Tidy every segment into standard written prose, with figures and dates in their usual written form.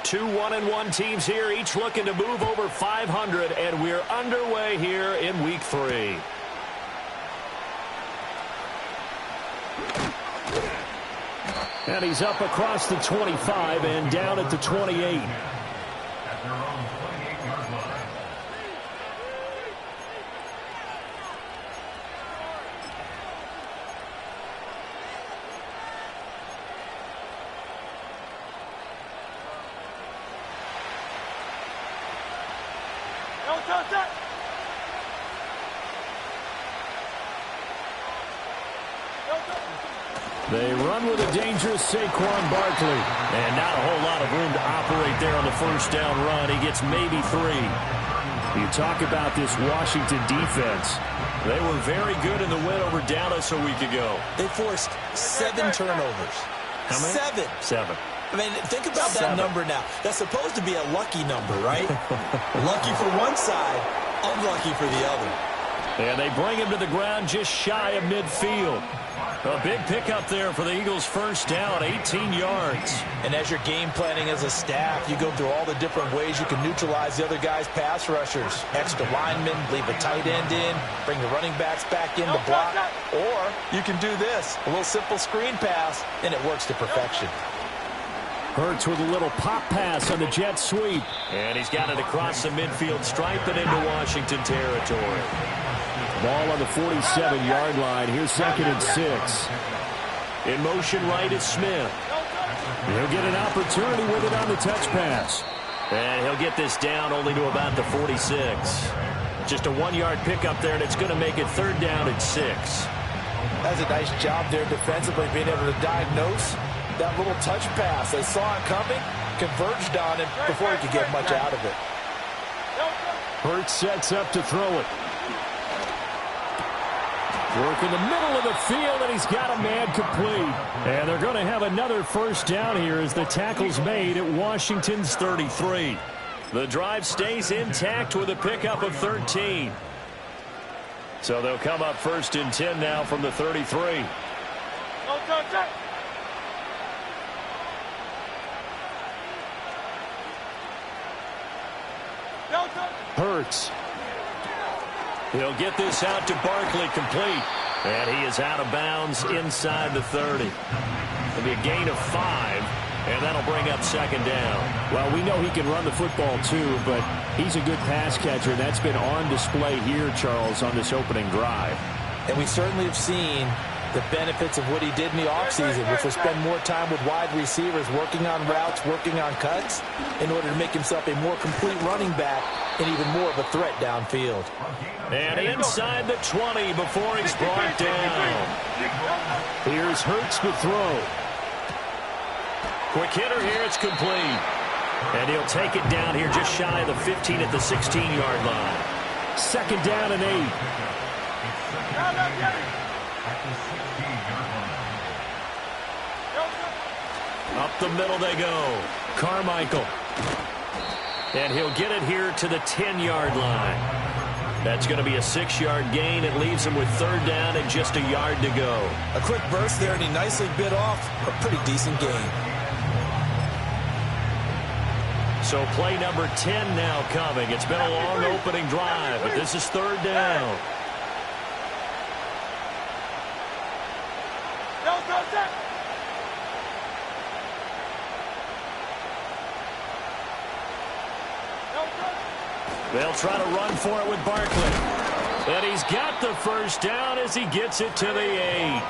Two 1-1 teams here, each looking to move over 500, and we're underway here in Week 3. And he's up across the 25 and down at the 28. They run with a dangerous Saquon Barkley. And not a whole lot of room to operate there on the first down run. He gets maybe 3. You talk about this Washington defense. They were very good in the win over Dallas a week ago. They forced 7 turnovers. How many? 7. I mean, think about that number now. That's supposed to be a lucky number, right? Lucky for one side, unlucky for the other. And they bring him to the ground just shy of midfield. A big pickup there for the Eagles' first down, 18 yards. And as you're game planning as a staff, you go through all the different ways you can neutralize the other guy's pass rushers. Extra linemen, leave a tight end in, bring the running backs back in to block. Or you can do this, a little simple screen pass, and it works to perfection. Hurts with a little pop pass on the jet sweep. And he's got it across the midfield stripe and into Washington territory. Ball on the 47-yard line. Here's 2nd and 6. In motion right is Smith. He'll get an opportunity with it on the touch pass. And he'll get this down only to about the 46. Just a 1-yard pickup there, and it's going to make it 3rd down and 6. That's a nice job there defensively, being able to diagnose that little touch pass. They saw it coming, converged on him before he could get much out of it. Hurts sets up to throw it. Work in the middle of the field, and he's got a man complete. And they're going to have another first down here as the tackle's made at Washington's 33. The drive stays intact with a pickup of 13. So they'll come up 1st and 10 now from the 33. Hurts. He'll get this out to Barkley, complete. And he is out of bounds inside the 30. It'll be a gain of 5, and that'll bring up 2nd down. Well, we know he can run the football too, but he's a good pass catcher. That's been on display here, Charles, on this opening drive. And we certainly have seen the benefits of what he did in the offseason, which was spend more time with wide receivers, working on routes, working on cuts, in order to make himself a more complete running back and even more of a threat downfield. And inside the 20 before he's brought down. Here's Hurts to throw. Quick hitter here, it's complete. And he'll take it down here just shy of the 15 at the 16-yard line. 2nd down and 8. Up the middle they go. Carmichael. And he'll get it here to the 10-yard line. That's going to be a 6-yard gain. It leaves him with 3rd down and just a yard to go. A quick burst there, and he nicely bit off a pretty decent gain. So play number 10 now coming. It's been a long opening drive, but this is 3rd down. They'll try to run for it with Barkley. And he's got the first down as he gets it to the 8.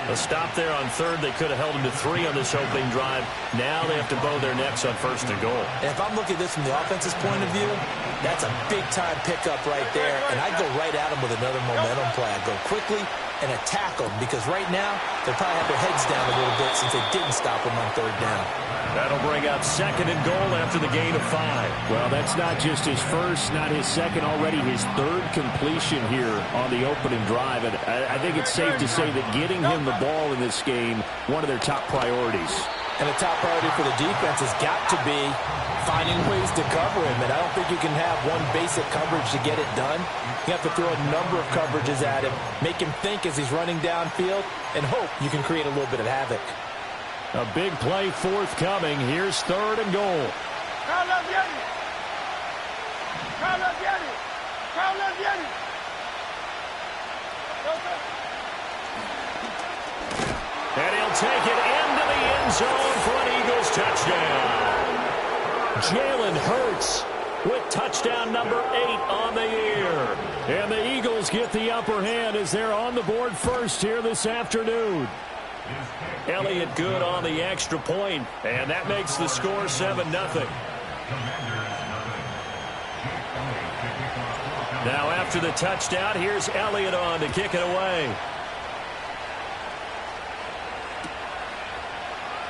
A stop there on 3rd. They could have held him to 3 on this opening drive. Now they have to bow their necks on 1st and goal. And if I'm looking at this from the offense's point of view, that's a big-time pickup right there. And I'd go right at him with another momentum play. I'd go quickly and attack them, because right now they probably have their heads down a little bit since they didn't stop him on 3rd down. That'll bring up 2nd and goal after the gain of 5. Well, that's not just his first, not his second, already his 3rd completion here on the opening drive. And I think it's safe to say that getting him the ball in this game, one of their top priorities. And the top priority for the defense has got to be finding ways to cover him. And I don't think you can have one basic coverage to get it done. You have to throw a number of coverages at him, make him think as he's running downfield, and hope you can create a little bit of havoc. A big play forthcoming. Here's 3rd and goal. And he'll take it into the end zone for an Eagles touchdown. Jalen Hurts with touchdown number 8 on the year. And the Eagles get the upper hand as they're on the board first here this afternoon. Elliott good on the extra point, and that makes the score 7-0. Now after the touchdown, here's Elliott on to kick it away.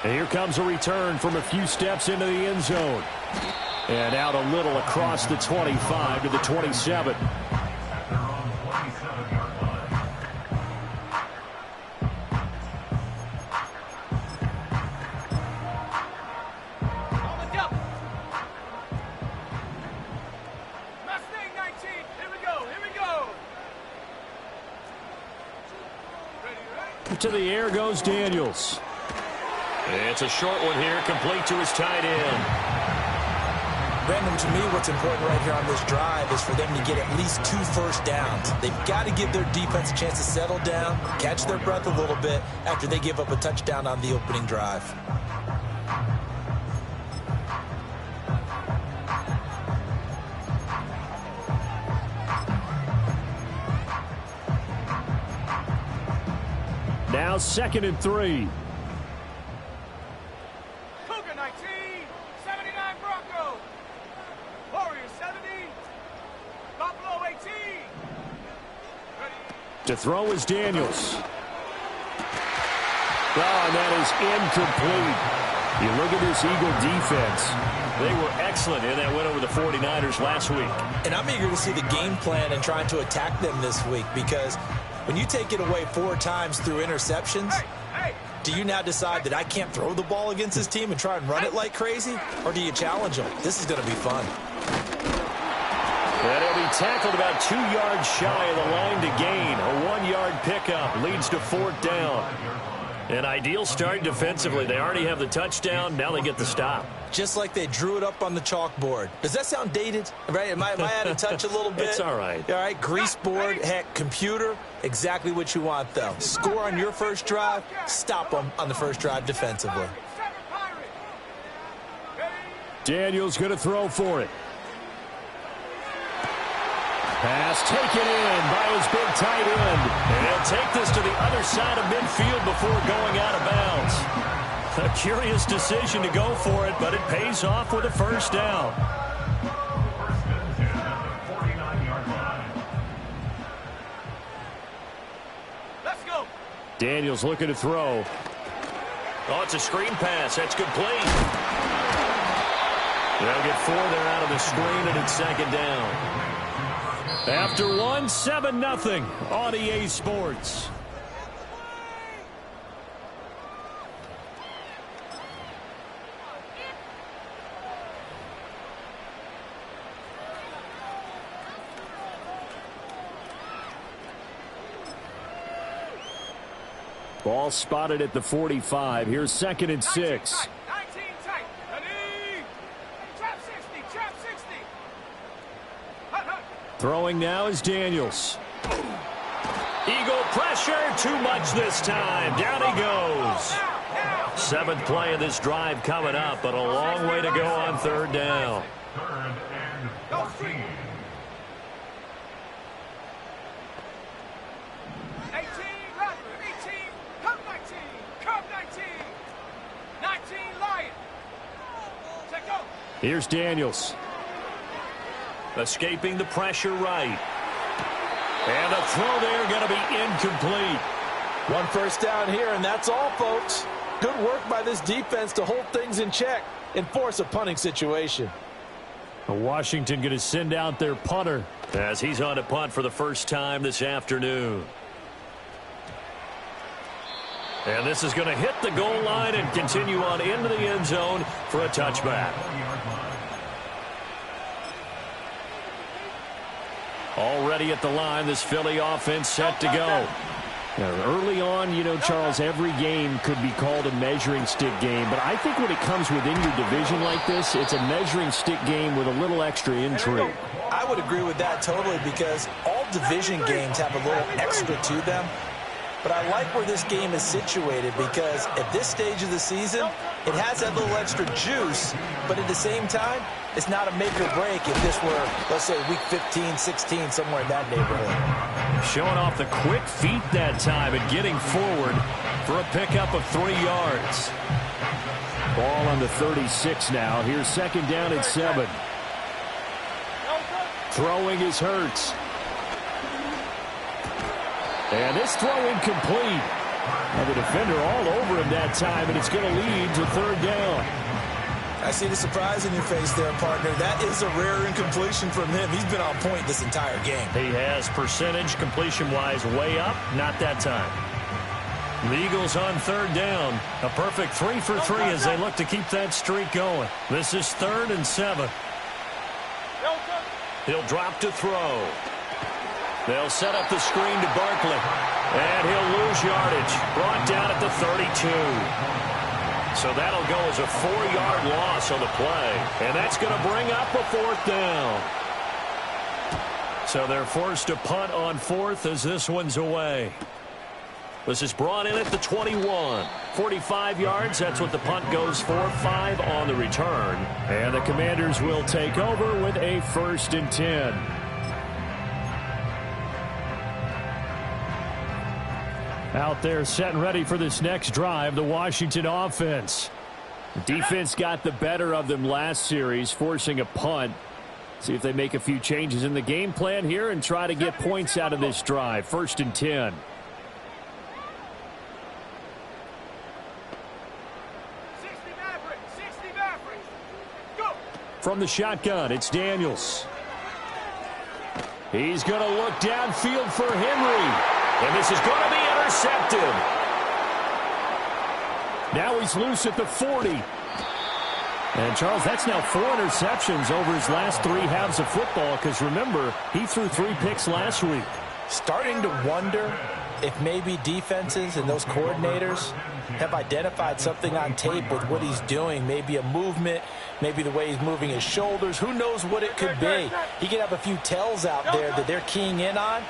And here comes a return from a few steps into the end zone. And out a little across the 25 to the 27. To the air goes Daniels. It's a short one here, complete to his tight end. Brandon, to me, what's important right here on this drive is for them to get at least 2 first downs. They've got to give their defense a chance to settle down, catch their breath a little bit after they give up a touchdown on the opening drive. Now 2nd and 3. Cougar 19, 79 Broncos. Warriors 70, Buffalo 18. Ready. To throw is Daniels. Oh, and that is incomplete. You look at this Eagle defense. They were excellent in that win over the 49ers last week. And I'm eager to see the game plan and trying to attack them this week, because when you take it away 4 times through interceptions, do you now decide that I can't throw the ball against this team and try and run it like crazy? Or do you challenge them? This is going to be fun. And he'll be tackled about 2 yards shy of the line to gain. A 1-yard pickup leads to 4th down. An ideal start defensively. They already have the touchdown. Now they get the stop. Just like they drew it up on the chalkboard. Does that sound dated? Right? Am I out of touch a little bit? It's all right. All right, grease board, heck, computer, exactly what you want, though. Score on your first drive, stop them on the first drive defensively. Daniels going to throw for it. Pass taken in by his big tight end. And he'll take this to the other side of midfield before going out of bounds. A curious decision to go for it, but it pays off with a first down. Let's go. Daniels looking to throw. Oh, it's a screen pass. That's complete. They'll get 4 there out of the screen, and it's 2nd down. After 1, 7-0 on EA Sports. Ball spotted at the 45. Here's 2nd and 6. 19 tight. Ready. Trap 60. Trap 60. Hut, hut. Throwing now is Daniels. Eagle pressure. Too much this time. Down he goes. 7th play of this drive coming up, but a long way to go on 3rd down. Go street. 18, Roger. 18, come 19. Come 19. 19, Lion. Check go. Here's Daniels. Escaping the pressure right. And the throw there going to be incomplete. 1 first down here, and that's all, folks. Good work by this defense to hold things in check and force a punting situation. Washington going to send out their punter as he's on to punt for the first time this afternoon. And this is going to hit the goal line and continue on into the end zone for a touchback. Already at the line, this Philly offense set to go. Early on, Charles, every game could be called a measuring stick game. But I think when it comes within your division like this, it's a measuring stick game with a little extra intrigue. I would agree with that totally because all division games have a little extra to them. But I like where this game is situated because at this stage of the season, it has that little extra juice, but at the same time, it's not a make or break if this were, let's say, week 15, 16, somewhere in that neighborhood. Showing off the quick feet that time and getting forward for a pickup of 3 yards. Ball on the 36 now. Here's second down and 7. Throwing is Hurts. And this throw incomplete. And the defender all over him that time, and it's going to lead to third down. I see the surprise in your face there, partner. That is a rare incompletion from him. He's been on point this entire game. He has percentage completion-wise way up, not that time. The Eagles on third down. A perfect 3 for 3 as they look to keep that streak going. This is 3rd and 7. He'll drop to throw. They'll set up the screen to Barkley. And he'll lose yardage. Brought down at the 32. So that'll go as a 4-yard loss on the play. And that's going to bring up a 4th down. So they're forced to punt on 4th as this one's away. This is brought in at the 21. 45 yards, that's what the punt goes for. 5 on the return. And the Commanders will take over with a 1st and 10. Out there set and ready for this next drive, the Washington offense. Defense got the better of them last series, forcing a punt. See if they make a few changes in the game plan here and try to get points out of this drive. 1st and 10. From the shotgun, it's Daniels. He's going to look downfield for Henry. And this is going to be intercepted. Now he's loose at the 40. And, Charles, that's now 4 interceptions over his last 3 halves of football because, remember, he threw 3 picks last week. Starting to wonder if maybe defenses and those coordinators have identified something on tape with what he's doing. Maybe a movement, maybe the way he's moving his shoulders. Who knows what it could be? He could have a few tells out there that they're keying in on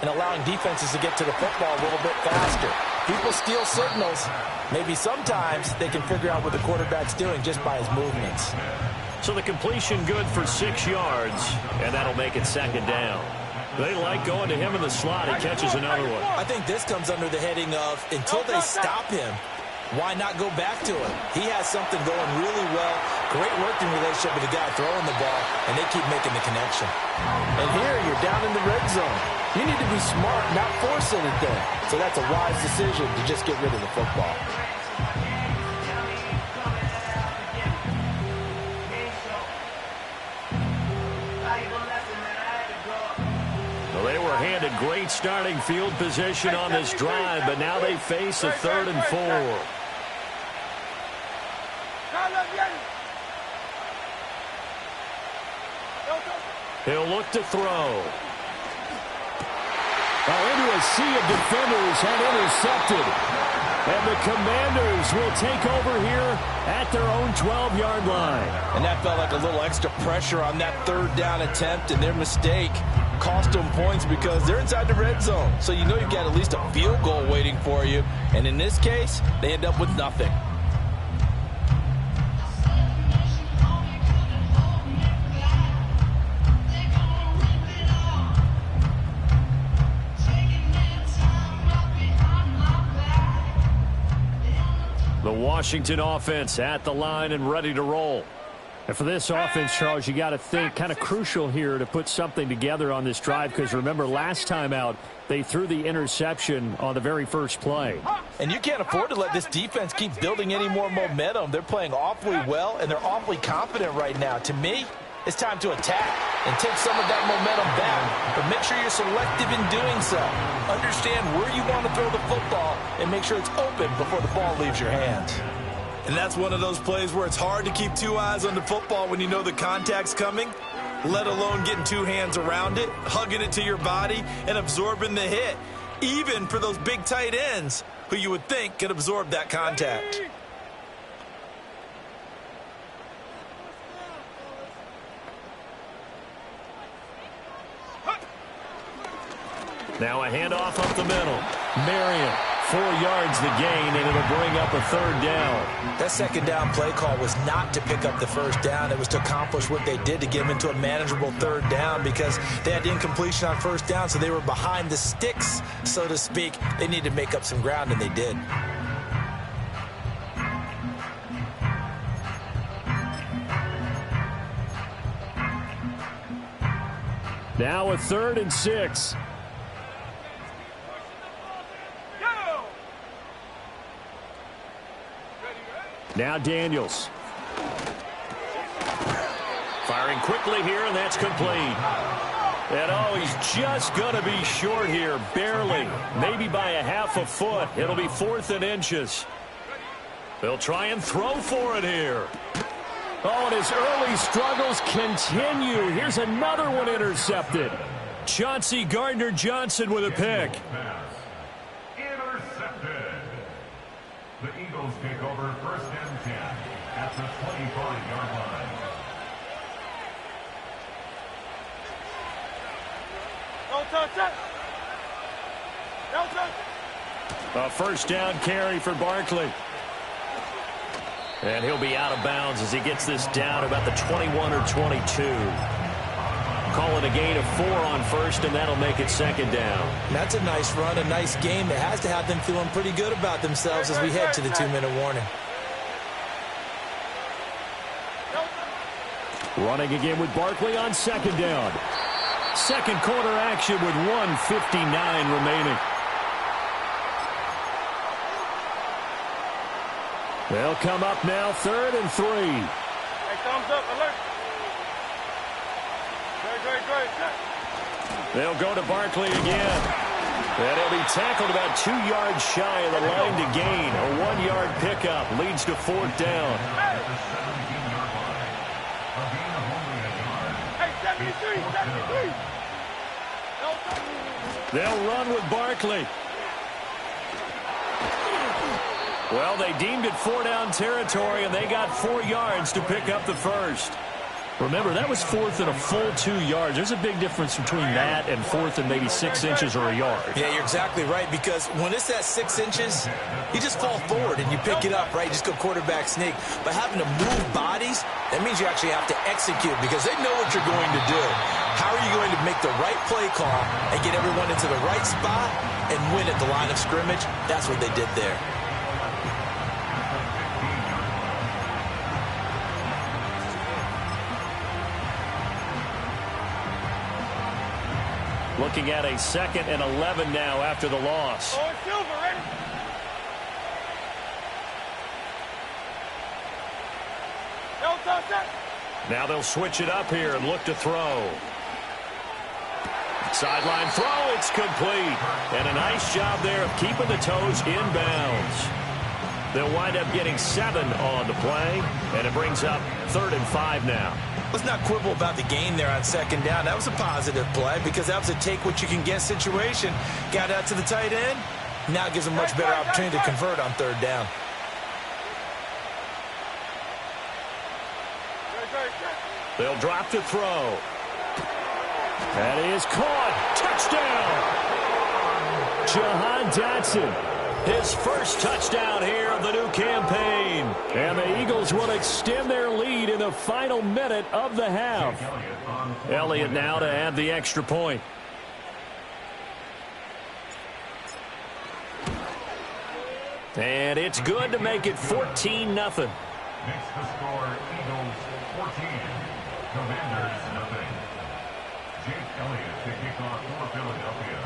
and allowing defenses to get to the football a little bit faster. People steal signals. Maybe sometimes they can figure out what the quarterback's doing just by his movements. So the completion good for 6 yards, and that'll make it 2nd down. They like going to him in the slot. He catches another one. I think this comes under the heading of until they stop him, why not go back to him? He has something going really well. Great working relationship with the guy throwing the ball, and they keep making the connection. And here you're down in the red zone. You need to be smart, not force anything. So that's a wise decision to just get rid of the football. Well, they were handed great starting field position on this drive, but now they face a 3rd and 4. He'll look to throw. Into a sea of defenders and intercepted. And the Commanders will take over here at their own 12-yard line. And that felt like a little extra pressure on that 3rd down attempt, and their mistake cost them points because they're inside the red zone. So you know you've got at least a field goal waiting for you. And in this case, they end up with nothing. The Washington offense at the line and ready to roll. And for this offense, Charles, you got to think kind of crucial here to put something together on this drive because remember last time out they threw the interception on the very first play. And you can't afford to let this defense keep building any more momentum. They're playing awfully well and they're awfully confident right now. To me, it's time to attack and take some of that momentum back. But make sure you're selective in doing so. Understand where you want to throw the football and make sure it's open before the ball leaves your hands. And that's one of those plays where it's hard to keep 2 eyes on the football when you know the contact's coming, let alone getting 2 hands around it, hugging it to your body, and absorbing the hit. even for those big tight ends who you would think could absorb that contact. Now a handoff up the middle. Marion, 4 yards the gain, and it'll bring up a 3rd down. That 2nd down play call was not to pick up the 1st down. It was to accomplish what they did to get them into a manageable 3rd down because they had incompletion on 1st down, so they were behind the sticks, so to speak. They needed to make up some ground, and they did. Now a 3rd and 6. Now Daniels. Firing quickly here, and that's complete. And oh, he's just going to be short here, barely. Maybe by a half a foot. It'll be 4th and inches. They'll try and throw for it here. Oh, and his early struggles continue. Here's another one intercepted. Chauncey Gardner-Johnson with a pick. Intercepted. The Eagles take over 1st and 10 at the 25-yard line. Don't touch it. Don't touch it. A 1st down carry for Barkley. And he'll be out of bounds as he gets this down about the 21 or 22. Call it a gain of 4 on 1st, and that'll make it 2nd down. That's a nice run, a nice game that has to have them feeling pretty good about themselves as we head to the 2-minute warning. Running again with Barkley on 2nd down. 2nd quarter action with 1:59 remaining. They'll come up now 3rd and 3. Hey, thumbs up, alert. Great. They'll go to Barkley again. And he'll be tackled about 2 yards shy of the line to gain. A 1-yard pickup leads to 4th down. Hey, 73. They'll run with Barkley. Well, they deemed it 4-down territory, and they got 4 yards to pick up the 1st. Remember, that was 4th and a full 2 yards. There's a big difference between that and 4th and maybe 6 inches or a yard. Yeah, you're exactly right, because when it's at 6 inches, you just fall forward and you pick it up, right? You just go quarterback sneak. But having to move bodies, that means you actually have to execute because they know what you're going to do. How are you going to make the right play call and get everyone into the right spot and win at the line of scrimmage? That's what they did there. Looking at a 2nd and 11 now after the loss. Oh, Silver, ready? Don't touch it. Now they'll switch it up here and look to throw. Sideline throw, it's complete. And a nice job there of keeping the toes in bounds. They'll wind up getting 7 on the play, and it brings up 3rd and 5 now. Let's not quibble about the gain there on 2nd down. That was a positive play because that was a take-what-you-can-get situation. Got out to the tight end. Now it gives them much better opportunity to convert on 3rd down. They'll drop to throw. That is caught. Touchdown! Jahan Dotson. His first touchdown here of the new campaign. And the Eagles will extend their lead in the final minute of the half. Elliott now to add the extra point. And it's good to make it 14-0. Makes the score Eagles 14, Commanders nothing. Jake Elliott to kick off for Philadelphia.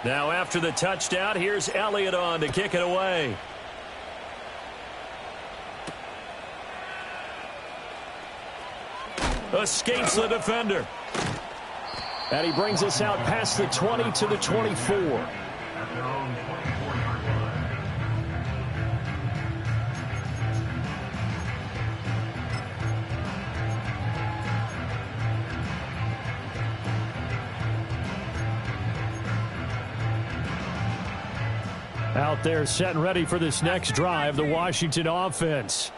Now after the touchdown, here's Elliott on to kick it away. Escapes the defender. And he brings us out past the 20 to the 24. At their own 24-yard line. out there setting ready for this next drive, the Washington offense.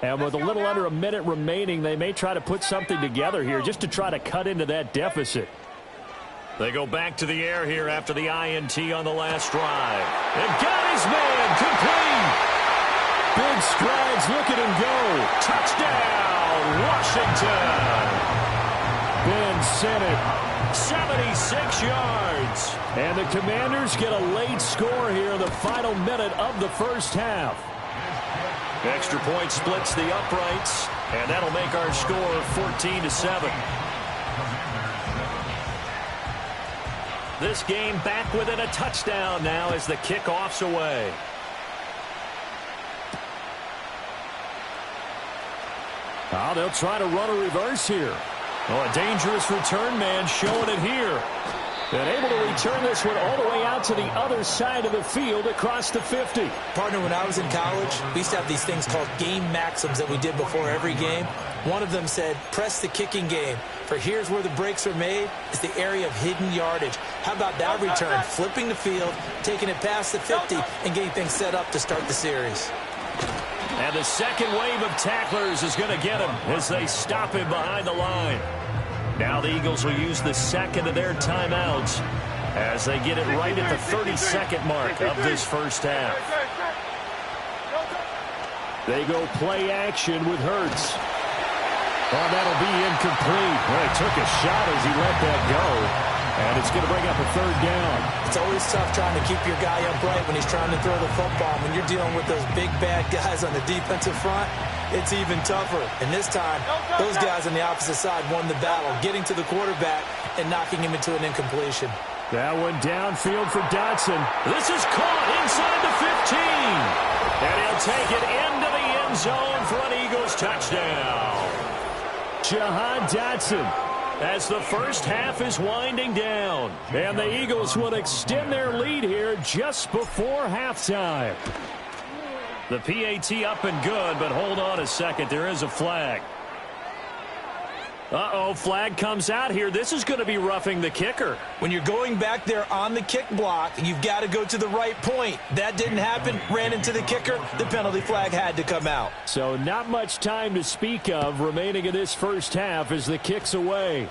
And with a little under a minute remaining, they may try to put something together here just to try to cut into that deficit. They go back to the air here after the INT on the last drive. And got his man, complete. Big strides, look at him go. Touchdown, Washington. Ben sent it 76 yards. And the Commanders get a late score here in the final minute of the first half. Extra point splits the uprights, and that'll make our score 14-7. This game back within a touchdown now as the kickoff's away. Oh, they'll try to run a reverse here. Oh, a dangerous return man showing it here. And able to return this one all the way out to the other side of the field across the 50. Partner, when I was in college, we used to have these things called game maxims that we did before every game. One of them said, press the kicking game. For here's where the breaks are made, is the area of hidden yardage. How about that return? Flipping the field, taking it past the 50, and getting things set up to start the series. And the second wave of tacklers is going to get him as they stop him behind the line. Now the Eagles will use the second of their timeouts as they get it right at the 32nd mark of this first half. They go play action with Hurts. Oh, that'll be incomplete. Well, he took a shot as he let that go. And it's going to bring up a third down. It's always tough trying to keep your guy upright when he's trying to throw the football. When you're dealing with those big, bad guys on the defensive front, it's even tougher. And this time, those guys on the opposite side won the battle, getting to the quarterback and knocking him into an incompletion. That one downfield for Dotson. This is caught inside the 15. And he'll take it into the end zone for an Eagles touchdown. Jahan Dotson, as the first half is winding down. And the Eagles will extend their lead here just before halftime. The PAT up and good, but hold on a second. There is a flag. Uh-oh, flag comes out here. This is going to be roughing the kicker. When you're going back there on the kick block, you've got to go to the right point. That didn't happen. Ran into the kicker. The penalty flag had to come out. So not much time to speak of remaining in this first half as the kick's away.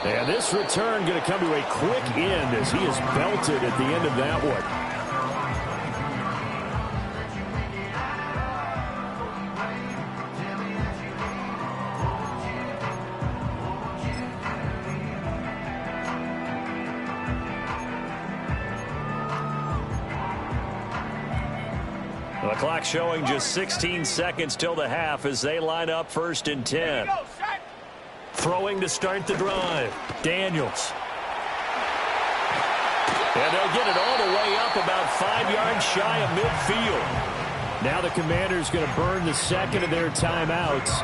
And this return going to come to a quick end as he is belted at the end of that one. The clock showing just 16 seconds till the half as they line up 1st and 10. Throwing to start the drive. Daniels. And they'll get it all the way up about 5 yards shy of midfield. Now the Commanders going to burn the second of their timeouts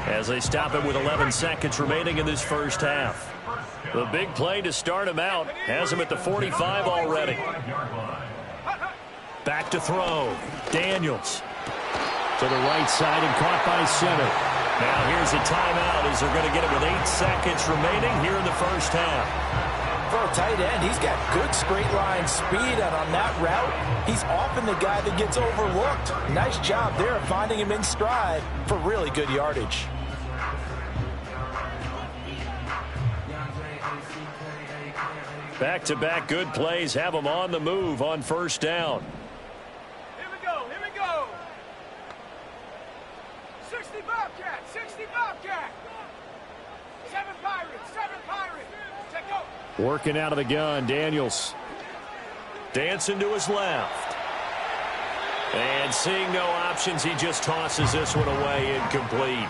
as they stop it with 11 seconds remaining in this first half. The big play to start him out has him at the 45 already. Back to throw. Daniels to the right side and caught by center. Now here's a timeout as they're going to get it with 8 seconds remaining here in the first half. For a tight end, he's got good straight line speed, and on that route, he's often the guy that gets overlooked. Nice job there of finding him in stride for really good yardage. Back-to-back good plays have them on the move on first down. Here we go. 60 Bobcat, 60 Bobcat. 7 Pirates. Check out. Working out of the gun, Daniels. Dancing to his left. And seeing no options, he just tosses this one away incomplete.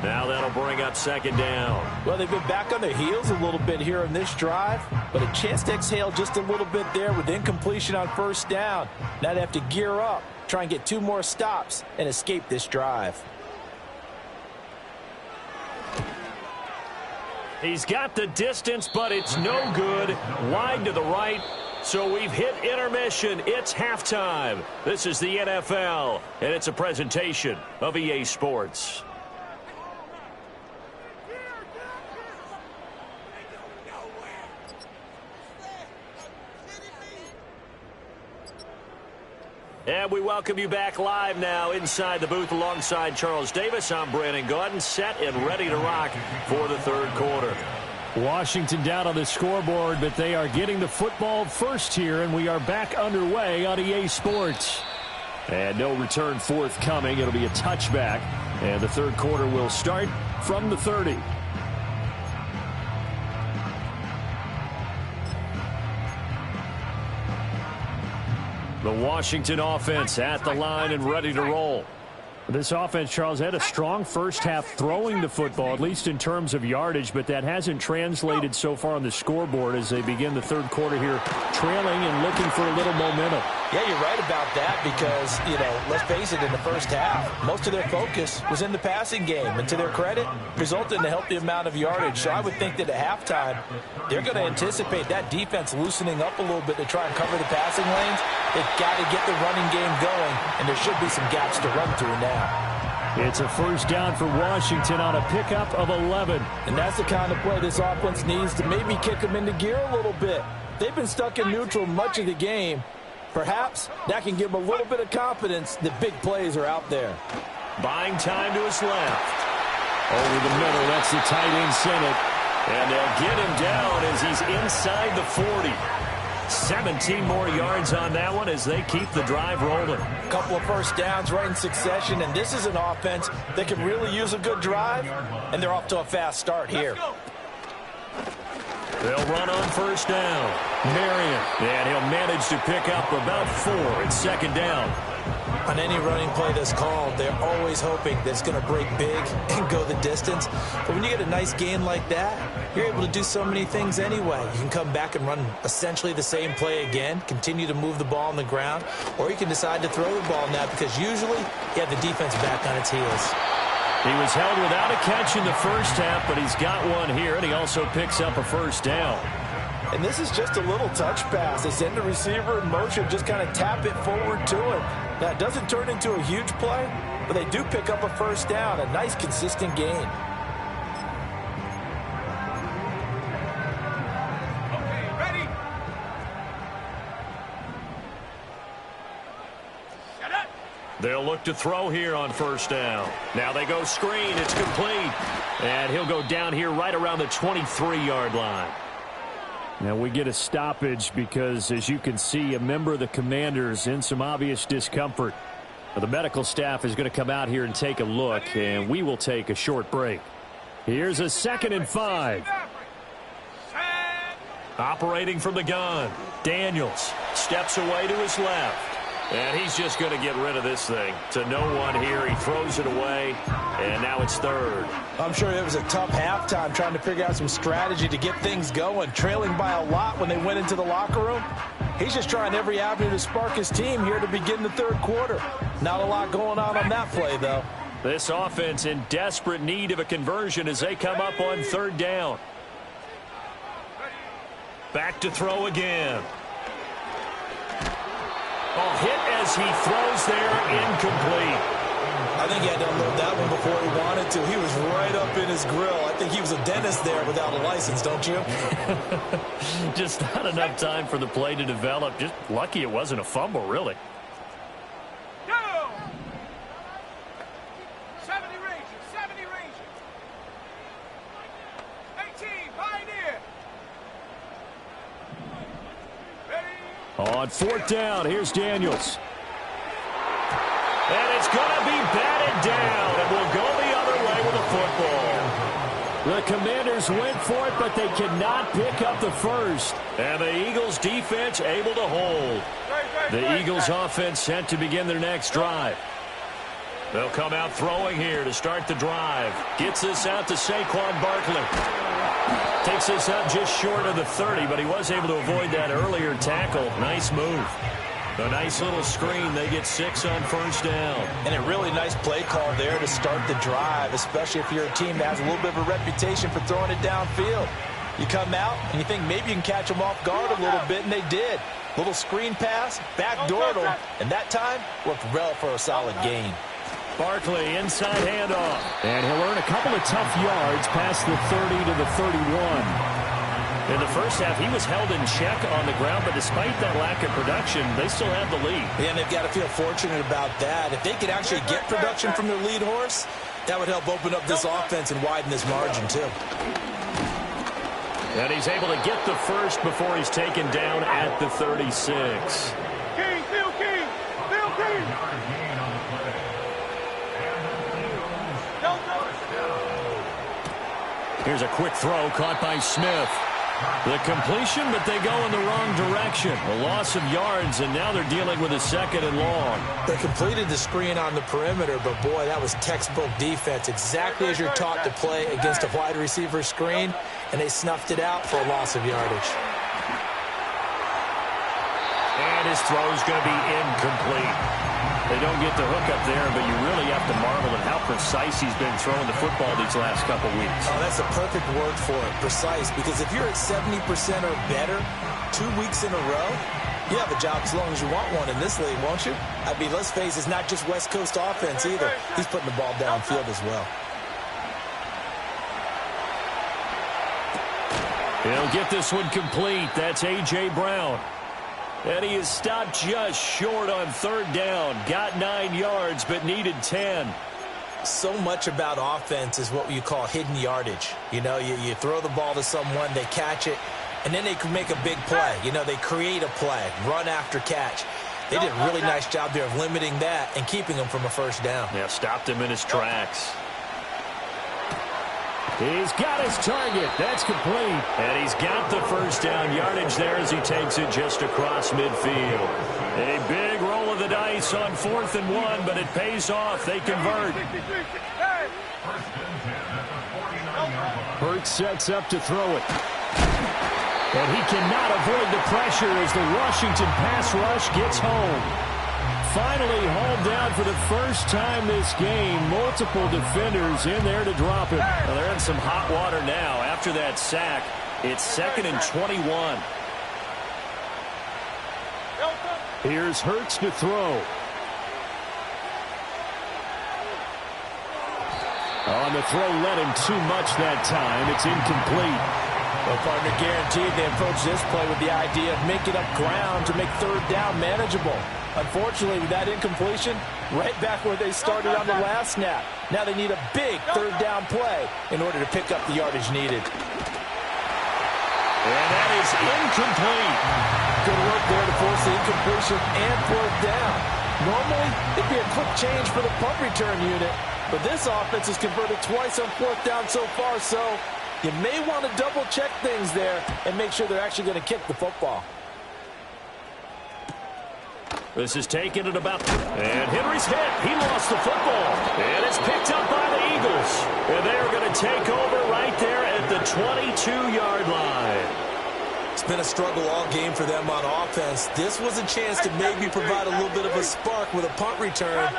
Now that'll bring up 2nd down. Well, they've been back on their heels a little bit here in this drive, but a chance to exhale just a little bit there with incompletion on first down. Now they have to gear up, try and get 2 more stops, and escape this drive. He's got the distance, but it's no good. Wide to the right. So we've hit intermission. It's halftime. This is the NFL, and it's a presentation of EA Sports. And we welcome you back live now inside the booth alongside Charles Davis. I'm Brandon Gaudin, set and ready to rock for the third quarter. Washington down on the scoreboard, but they are getting the football first here, and we are back underway on EA Sports. And no return forthcoming. It'll be a touchback, and the third quarter will start from the 30. The Washington offense at the line and ready to roll. This offense, Charles, had a strong first half throwing the football, at least in terms of yardage, but that hasn't translated so far on the scoreboard as they begin the third quarter here, trailing and looking for a little momentum. Yeah, you're right about that because, let's face it, in the first half, most of their focus was in the passing game. And to their credit, resulted in a healthy amount of yardage. So I would think that at halftime, they're going to anticipate that defense loosening up a little bit to try and cover the passing lanes. They've got to get the running game going, and there should be some gaps to run through now. It's a first down for Washington on a pickup of 11. And that's the kind of play this offense needs to maybe kick them into gear a little bit. They've been stuck in neutral much of the game. Perhaps that can give them a little bit of confidence that big plays are out there. Buying time to his left. Over the middle, that's the tight end Senate. And they'll get him down as he's inside the 40. 17 more yards on that one as they keep the drive rolling. A couple of first downs right in succession, and this is an offense that can really use a good drive, and they're off to a fast start here. They'll run on first down. Marion, and he'll manage to pick up about 4 at second down. On any running play that's called, they're always hoping that it's going to break big and go the distance. But when you get a nice gain like that, you're able to do so many things anyway. You can come back and run essentially the same play again, continue to move the ball on the ground, or you can decide to throw the ball now because usually you have the defense back on its heels. He was held without a catch in the first half, but he's got one here, and he also picks up a first down. And this is just a little touch pass. They send the receiver in motion, just kind of tap it forward to him. Now, it doesn't turn into a huge play, but they do pick up a first down, a nice, consistent gain. Okay, ready? Shut up! They'll look to throw here on first down. Now they go screen. It's complete. And he'll go down here right around the 23-yard line. Now we get a stoppage because, as you can see, a member of the Commanders in some obvious discomfort. The medical staff is going to come out here and take a look, and we will take a short break. Here's a 2nd and 5. Operating from the gun. Daniels steps away to his left. And he's just going to get rid of this thing. To no one here. He throws it away. And now it's third. I'm sure it was a tough halftime trying to figure out some strategy to get things going. Trailing by a lot when they went into the locker room. He's just trying every avenue to spark his team here to begin the third quarter. Not a lot going on that play, though. This offense in desperate need of a conversion as they come up on third down. Back to throw again. Oh, hit as he throws there, incomplete. I think he had to unload that one before he wanted to. He was right up in his grill. I think he was a dentist there without a license, don't you? Just not enough time for the play to develop. Just lucky it wasn't a fumble, really. Go! 70 Rangers, 70 Rangers. 18, Pioneer. Ready? On fourth down, here's Daniels. And it's going to be batted down, and we'll go the other way with the football. The Commanders went for it, but they cannot pick up the first. And the Eagles defense able to hold. The Eagles offense set to begin their next drive. They'll come out throwing here to start the drive. Gets this out to Saquon Barkley. Takes this out just short of the 30, but he was able to avoid that earlier tackle. Nice move. A nice little screen. They get 6 on first down. And a really nice play call there to start the drive, especially if you're a team that has a little bit of a reputation for throwing it downfield. You come out and you think maybe you can catch them off guard a little bit, and they did. Little screen pass, backdoored them, and that time worked well for a solid gain. Barkley inside handoff. And he'll earn a couple of tough yards past the 30 to the 31. In the first half, he was held in check on the ground, but despite that lack of production, they still have the lead. Yeah, and they've got to feel fortunate about that. If they could actually get production from their lead horse, that would help open up this offense and widen this margin, too. And he's able to get the first before he's taken down at the 36. King, Phil King, Phil King. Here's a quick throw caught by Smith. The completion, but they go in the wrong direction. A loss of yards, and now they're dealing with a second and long. They completed the screen on the perimeter, but boy, that was textbook defense. Exactly as you're taught to play against a wide receiver screen, and they snuffed it out for a loss of yardage. And his throw is going to be incomplete. They don't get the hook up there, but you really have to marvel at how precise he's been throwing the football these last couple weeks. Oh, that's a perfect word for it, precise, because if you're at 70% or better 2 weeks in a row, you have a job as long as you want one in this league, won't you? I mean, let's face it, it's not just West Coast offense either. He's putting the ball downfield as well. He'll get this one complete. That's A.J. Brown. And he is stopped just short on third down. Got 9 yards, but needed 10. So much about offense is what you call hidden yardage. You know, you throw the ball to someone, they catch it, and then they can make a big play. You know, they create a play, run after catch. They did a really nice job there of limiting that and keeping him from a first down. Yeah, stopped him in his tracks. He's got his target. That's complete. And he's got the first down yardage there as he takes it just across midfield. A big roll of the dice on 4th and 1, but it pays off. They convert. Hurts sets up to throw it. And he cannot avoid the pressure as the Washington pass rush gets home. Finally hauled down for the first time this game. Multiple defenders in there to drop him. Well, they're in some hot water now. After that sack, it's 2nd and 21. Here's Hurts to throw. On the throw, led him too much that time. It's incomplete. Well, partner, guaranteed they approach this play with the idea of making up ground to make third down manageable. Unfortunately, with that incompletion, right back where they started on the last snap. Now they need a big third down play in order to pick up the yardage needed. And that is incomplete. Good work there to force the incompletion and 4th down. Normally, it'd be a quick change for the punt return unit, but this offense has converted twice on 4th down so far, so you may want to double-check things there and make sure they're actually going to kick the football. This is taken at about, and Henry's hit. He lost the football, and it's picked up by the Eagles. And they're going to take over right there at the 22-yard line. It's been a struggle all game for them on offense. This was a chance to maybe provide a little bit of a spark with a punt return.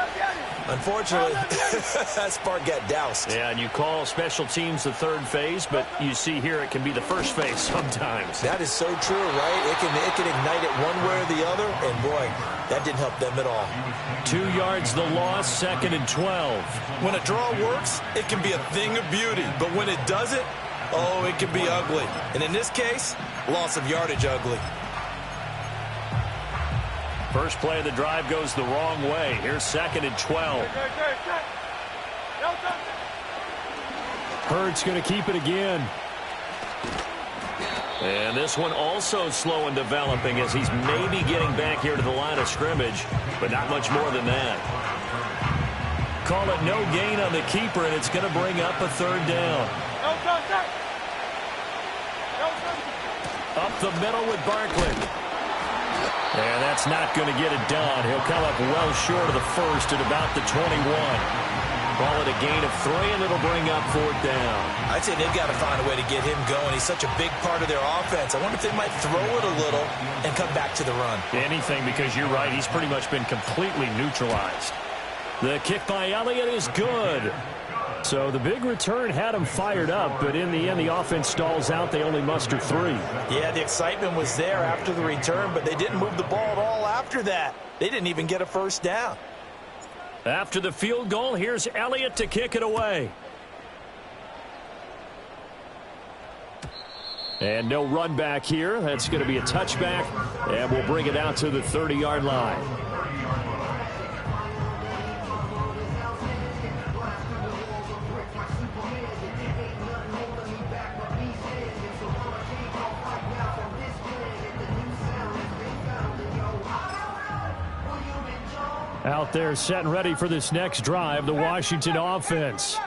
Unfortunately, that spark got doused. Yeah, and you call special teams the third phase, but you see here it can be the first phase sometimes. That is so true, right? It can ignite it one way or the other, and boy, that didn't help them at all. 2 yards the loss, 2nd and 12. When a draw works, it can be a thing of beauty, but when it doesn't, oh, it can be ugly. And in this case, loss of yardage ugly. First play of the drive goes the wrong way. Here's 2nd and 12. Hurts going to keep it again. And this one also slow in developing as he's maybe getting back here to the line of scrimmage, but not much more than that. Call it no gain on the keeper, and it's going to bring up a 3rd down. Up the middle with Barkley. And that's not going to get it done. He'll come up well short of the first at about the 21. Call it a gain of 3, and it'll bring up 4th down. I'd say they've got to find a way to get him going. He's such a big part of their offense. I wonder if they might throw it a little and come back to the run. Anything, because you're right. He's pretty much been completely neutralized. The kick by Elliott is good. So the big return had him fired up, but in the end, the offense stalls out. They only muster 3. Yeah, the excitement was there after the return, but they didn't move the ball at all after that. They didn't even get a first down. After the field goal, here's Elliott to kick it away. And no run back here. That's going to be a touchback, and we'll bring it out to the 30-yard line. Out there set and ready for this next drive, the Washington offense.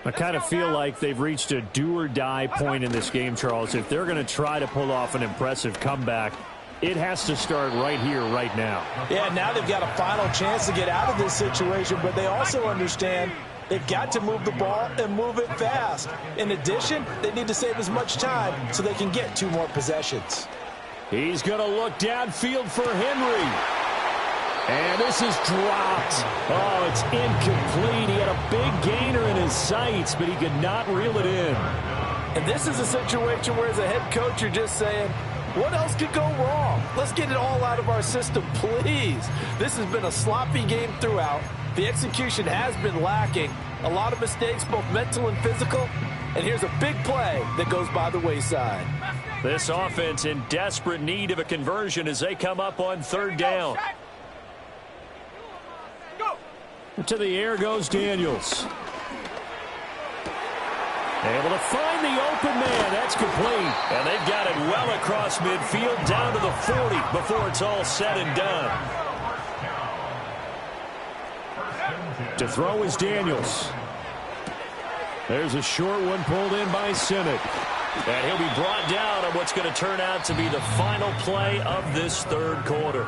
I kind of feel like they've reached a do-or-die point in this game, Charles. If they're going to try to pull off an impressive comeback, it has to start right here, right now. Yeah, now they've got a final chance to get out of this situation, but they also understand they've got to move the ball and move it fast. In addition, they need to save as much time so they can get 2 more possessions. He's going to look downfield for Henry. And this is dropped. Oh, it's incomplete. He had a big gainer in his sights, but he could not reel it in. And this is a situation where, as a head coach, you're just saying, what else could go wrong? Let's get it all out of our system, please. This has been a sloppy game throughout. The execution has been lacking. A lot of mistakes, both mental and physical. And here's a big play that goes by the wayside. This offense in desperate need of a conversion as they come up on 3rd down. To the air goes Daniels. Able to find the open man. That's complete. And they've got it well across midfield down to the 40 before it's all said and done. To throw is Daniels. There's a short one pulled in by Sinnott. And he'll be brought down on what's going to turn out to be the final play of this 3rd quarter.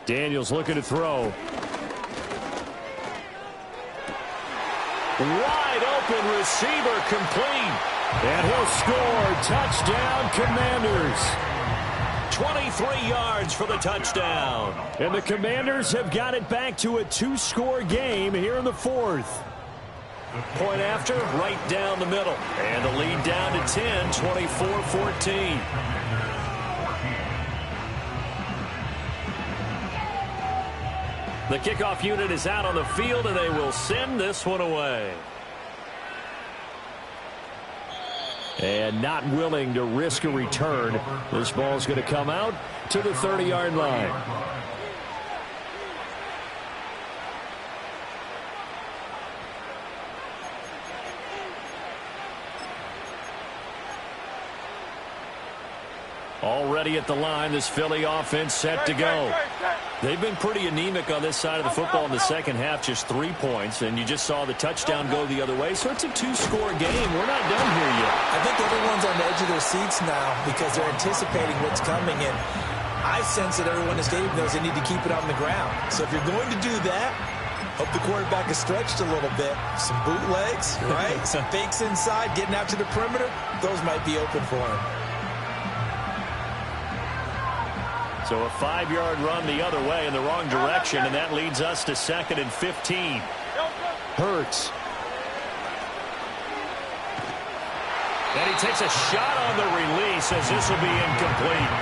Daniels looking to throw. Wide open receiver complete. And he'll score. Touchdown, Commanders. 23 yards for the touchdown. And the Commanders have got it back to a 2-score game here in the 4th. Point after, right down the middle. And the lead down to 10, 24-14. The kickoff unit is out on the field, and they will send this one away. And not willing to risk a return. This ball's going to come out to the 30-yard line. Already at the line, this Philly offense set to go. They've been pretty anemic on this side of the football in the second half, just 3 points, and you just saw the touchdown go the other way. So it's a 2-score game. We're not done here yet. I think everyone's on the edge of their seats now because they're anticipating what's coming, and I sense that everyone in the stadium knows they need to keep it on the ground. So if you're going to do that, hope the quarterback is stretched a little bit. Some bootlegs, right? Some fakes inside, getting out to the perimeter. Those might be open for him. So a 5-yard run the other way in the wrong direction, and that leads us to 2nd and 15. Hurts. And he takes a shot on the release as this will be incomplete.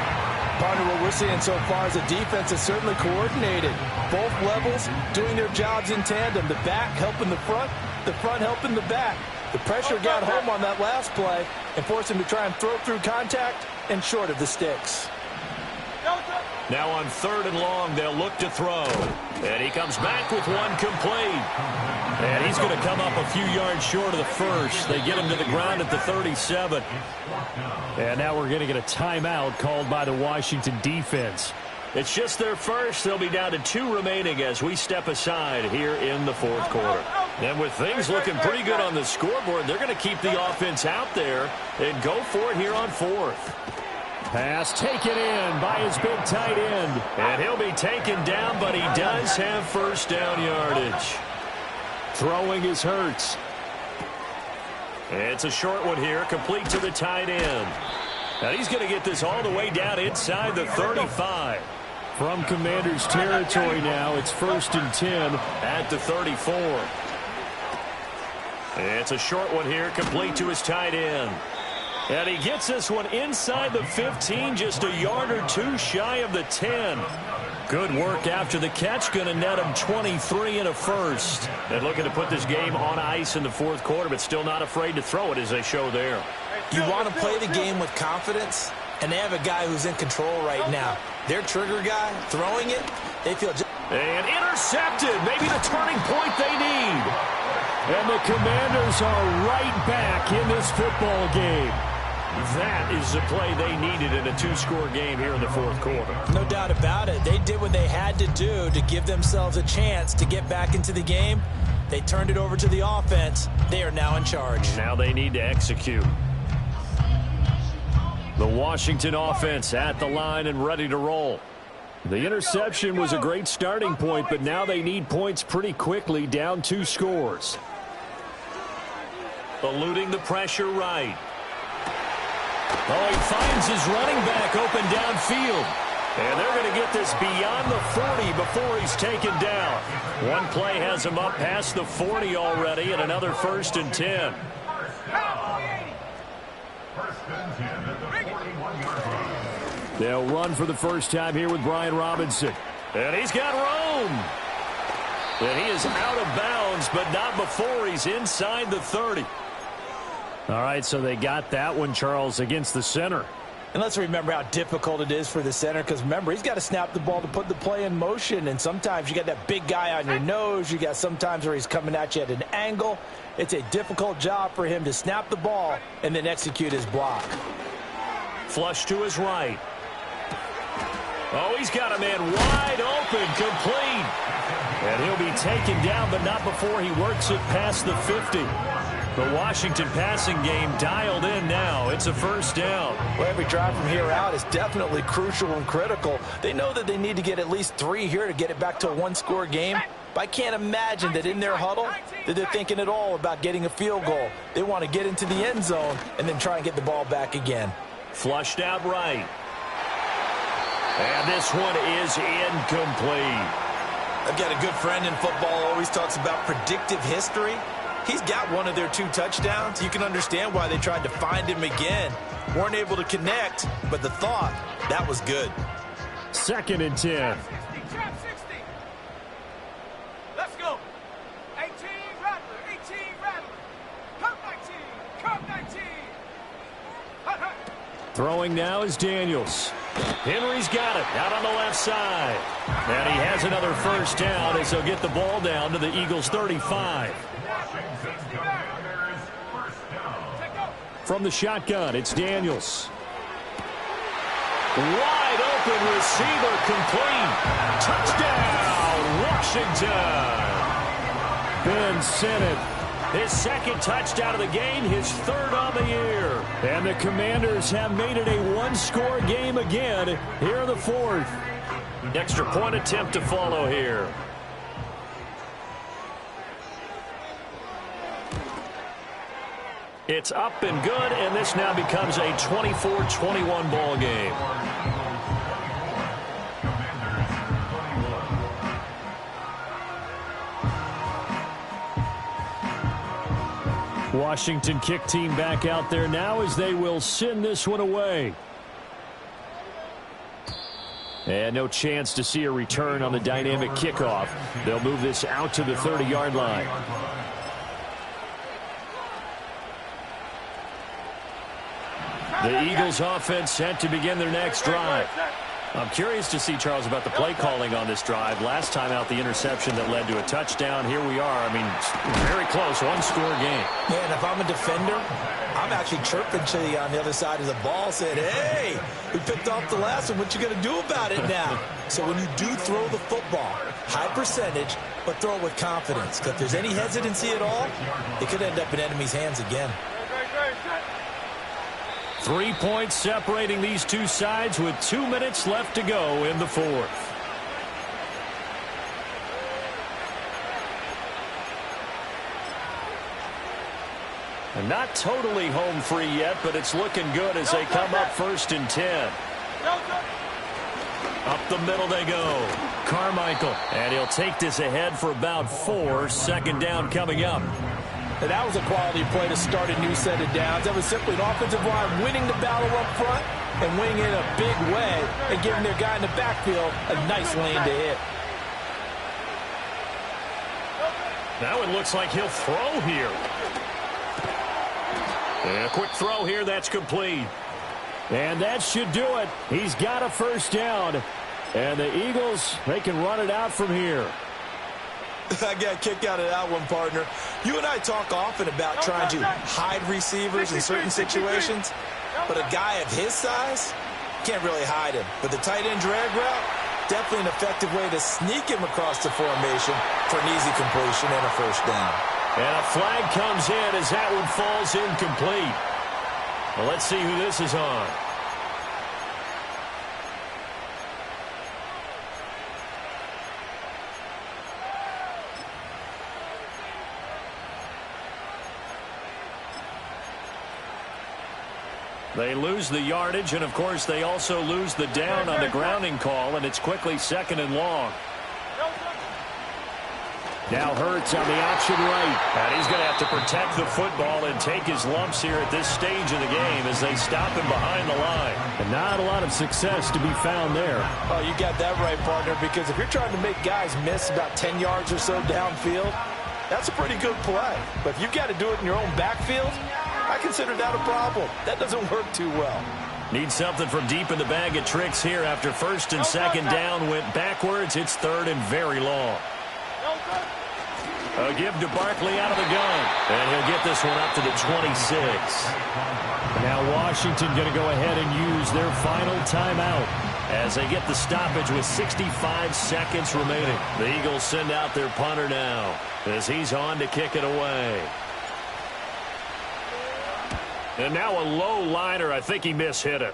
Partner, what we're seeing so far is a defense that's certainly coordinated. Both levels doing their jobs in tandem. The back helping the front helping the back. The pressure got home on that last play and forced him to try and throw through contact and short of the sticks. Now on 3rd and long, they'll look to throw. And he comes back with one complete. And he's going to come up a few yards short of the first. They get him to the ground at the 37. And now we're going to get a timeout called by the Washington defense. It's just their first. They'll be down to 2 remaining as we step aside here in the 4th quarter. And with things looking pretty good on the scoreboard, they're going to keep the offense out there and go for it here on 4th. Pass taken in by his big tight end. And he'll be taken down, but he does have first down yardage. Throwing is Hurts. It's a short one here, complete to the tight end. And he's going to get this all the way down inside the 35. From Commanders territory now, it's 1st and 10 at the 34. It's a short one here, complete to his tight end. And he gets this one inside the 15, just a yard or two shy of the 10. Good work after the catch, going to net him 23 and a first. And looking to put this game on ice in the fourth quarter, but still not afraid to throw it as they show there. You want to play the game with confidence, and they have a guy who's in control right now. Their trigger guy throwing it, they feel just... And intercepted, maybe the turning point they need. And the Commanders are right back in this football game. That is the play they needed in a two-score game here in the fourth quarter. No doubt about it. They did what they had to do to give themselves a chance to get back into the game. They turned it over to the offense. They are now in charge. Now they need to execute. The Washington offense at the line and ready to roll. The interception was a great starting point, but now they need points pretty quickly, down 2 scores. Eluding the pressure right. Oh, he finds his running back open downfield. And they're going to get this beyond the 40 before he's taken down. One play has him up past the 40 already, and another 1st and 10. They'll run for the first time here with Brian Robinson. And he's got room. And he is out of bounds, but not before he's inside the 30. All right, so they got that one, Charles, against the center. And let's remember how difficult it is for the center, because remember, he's got to snap the ball to put the play in motion, and sometimes you got that big guy on your nose. You got sometimes where he's coming at you at an angle. It's a difficult job for him to snap the ball and then execute his block. Flush to his right. Oh, he's got a man wide open, complete. And he'll be taken down, but not before he works it past the 50. The Washington passing game dialed in now. It's a first down. Well, every drive from here out is definitely crucial and critical. They know that they need to get at least 3 here to get it back to a one-score game. But I can't imagine that in their huddle that they're thinking at all about getting a field goal. They want to get into the end zone and then try and get the ball back again. Flushed out right. And this one is incomplete. I've got a good friend in football, always talks about predictive history. He's got one of their 2 touchdowns. You can understand why they tried to find him again. Weren't able to connect, but the thought, that was good. 2nd and 10. Let's go. 18 Rattler, 18 Rattler. Come 19, come 19. Hut, hut. Throwing now is Daniels. Henry's got it out on the left side. And he has another first down as he'll get the ball down to the Eagles' 35. From the shotgun, it's Daniels. Wide open receiver, complete. Touchdown, Washington. Ben Sinnott. His 2nd touchdown of the game, his 3rd on the year. And the Commanders have made it a one-score game again here in the 4th. Extra point attempt to follow here. It's up and good, and this now becomes a 24-21 ball game. Washington kick team back out there now as they will send this one away. And no chance to see a return on the dynamic kickoff. They'll move this out to the 30-yard line. The Eagles offense set to begin their next drive. I'm curious to see, Charles, about the play calling on this drive. Last time out, the interception that led to a touchdown. Here we are. I mean, very close, one-score game. Yeah, and if I'm a defender, I'm actually chirping to you on the other side of the ball, saying, hey, we picked off the last one. What you going to do about it now? So when you do throw the football, high percentage, but throw it with confidence. Because if there's any hesitancy at all, it could end up in enemy's hands again. 3 points separating these two sides with 2 minutes left to go in the 4th. And not totally home free yet, but it's looking good as they come up 1st and 10. Up the middle they go. Carmichael. And he'll take this ahead for about 4. Second down coming up. And that was a quality play to start a new set of downs. That was simply an offensive line winning the battle up front and winning in a big way and giving their guy in the backfield a nice lane to hit. Now it looks like he'll throw here. And a quick throw here. That's complete. And that should do it. He's got a first down. And the Eagles, they can run it out from here. I got a kick out of that one, partner. You and I talk often about trying to hide receivers in certain situations, but a guy of his size can't really hide him. But the tight end drag route, definitely an effective way to sneak him across the formation for an easy completion and a first down. And a flag comes in as that one falls incomplete. Well, let's see who this is on. They lose the yardage, and, of course, they also lose the down on the grounding call, and it's quickly second and long. Now Hurts on the option right. And he's going to have to protect the football and take his lumps here at this stage of the game as they stop him behind the line. And not a lot of success to be found there. Oh, you got that right, partner, because if you're trying to make guys miss about 10 yards or so downfield, that's a pretty good play. But if you've got to do it in your own backfield, I consider that a problem. That doesn't work too well. Need something from deep in the bag of tricks here after first and second down went backwards. It's third and very long. A give to Barkley out of the gun. And he'll get this one up to the 26. Now Washington going to go ahead and use their final timeout as they get the stoppage with 65 seconds remaining. The Eagles send out their punter now as he's on to kick it away. And now a low liner. I think he mishit it.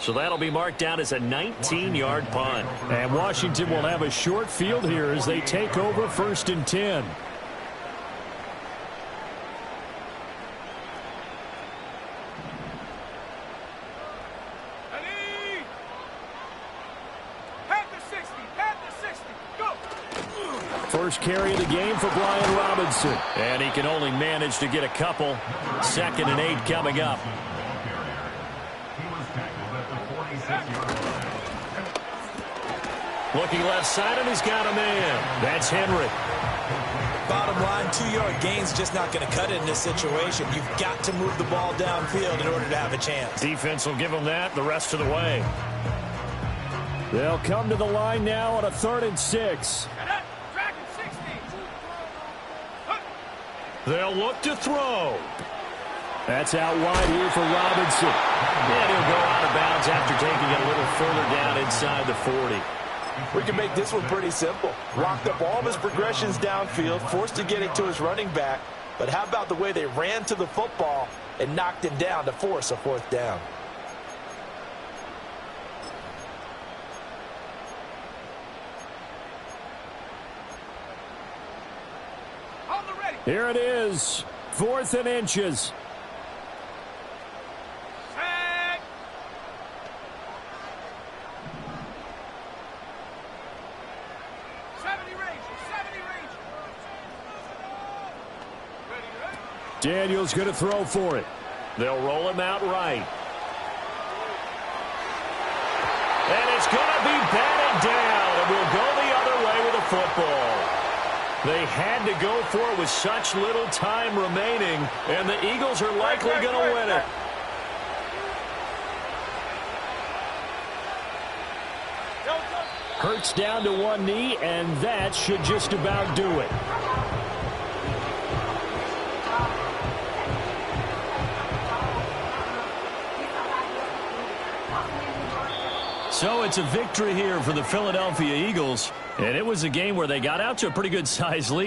So that'll be marked down as a 19-yard punt. And Washington will have a short field here as they take over first and 10. First carry of the game for Brian Robinson. And he can only manage to get a couple. Second and 8 coming up. Looking left side, and he's got a man. That's Henry. Bottom line, 2-yard gain's just not going to cut it in this situation. You've got to move the ball downfield in order to have a chance. Defense will give them that the rest of the way. They'll come to the line now on a 3rd and 6. They'll look to throw. That's out wide here for Robinson. And he'll go out of bounds after taking it a little further down inside the 40. We can make this one pretty simple. Locked up all of his progressions downfield, forced to get it to his running back. But how about the way they ran to the football and knocked him down to force a 4th down? Here it is, 4th and inches. Daniels going to throw for it. They'll roll him out right. And it's going to be batted down, and we'll go the other way with the football. They had to go for it with such little time remaining, and the Eagles are likely going to win it. Hurts down to one knee, and that should just about do it. So it's a victory here for the Philadelphia Eagles, and it was a game where they got out to a pretty good size lead.